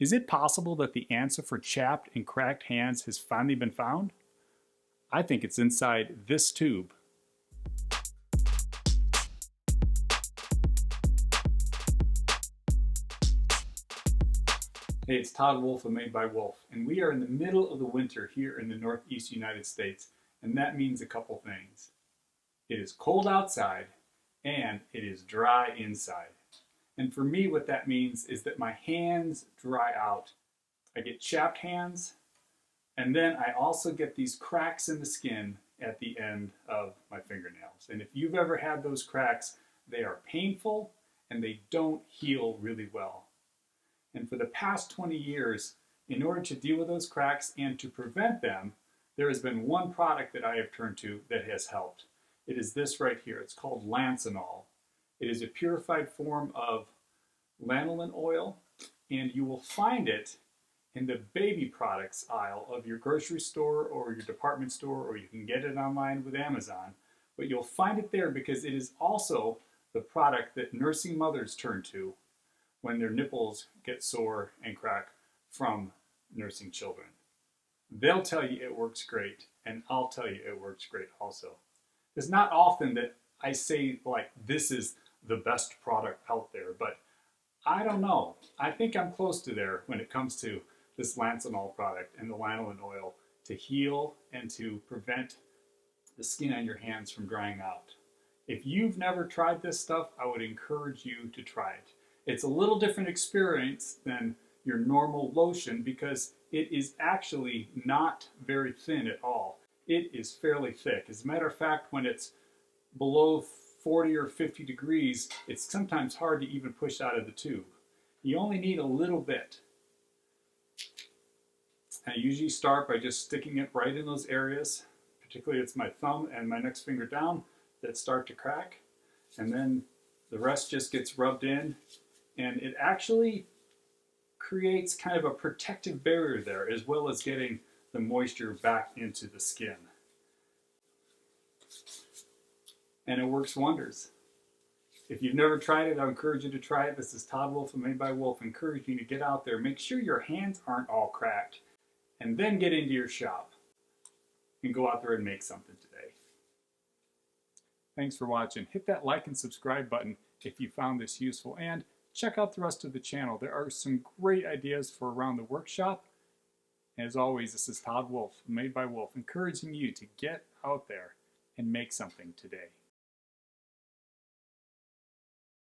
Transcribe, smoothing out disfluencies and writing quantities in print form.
Is it possible that the answer for chapped and cracked hands has finally been found? I think it's inside this tube. Hey, it's Todd Wolfe of Made by Wolfe, and we are in the middle of the winter here in the Northeast United States, and that means a couple things. It is cold outside, and it is dry inside. And for me, what that means is that my hands dry out. I get chapped hands, and then I also get these cracks in the skin at the end of my fingernails. And if you've ever had those cracks, they are painful and they don't heal really well. And for the past 20 years, in order to deal with those cracks and to prevent them, there has been one product that I have turned to that has helped. It is this right here. It's called Lansinoh. It is a purified form of lanolin oil, and you will find it in the baby products aisle of your grocery store or your department store, or you can get it online with Amazon. But you'll find it there because it is also the product that nursing mothers turn to when their nipples get sore and crack from nursing children. They'll tell you it works great, and I'll tell you it works great also. It's not often that I say, like, this is the best product out there, but I don't know. I think I'm close to there when it comes to this Lansinoh product and the lanolin oil to heal and to prevent the skin on your hands from drying out. If you've never tried this stuff, I would encourage you to try it. It's a little different experience than your normal lotion because it is actually not very thin at all. It is fairly thick. As a matter of fact, when it's below 40 or 50 degrees, it's sometimes hard to even push out of the tube. You only need a little bit. I usually start by just sticking it right in those areas, particularly it's my thumb and my next finger down that start to crack, and then the rest just gets rubbed in, and it actually creates kind of a protective barrier there, as well as getting the moisture back into the skin. And it works wonders. If you've never tried it, I encourage you to try it. This is Todd Wolfe of Made by Wolfe, encouraging you to get out there, make sure your hands aren't all cracked, and then get into your shop and go out there and make something today. Thanks for watching. Hit that like and subscribe button if you found this useful, and check out the rest of the channel. There are some great ideas for around the workshop. As always, this is Todd Wolfe, Made by Wolfe, encouraging you to get out there and make something today.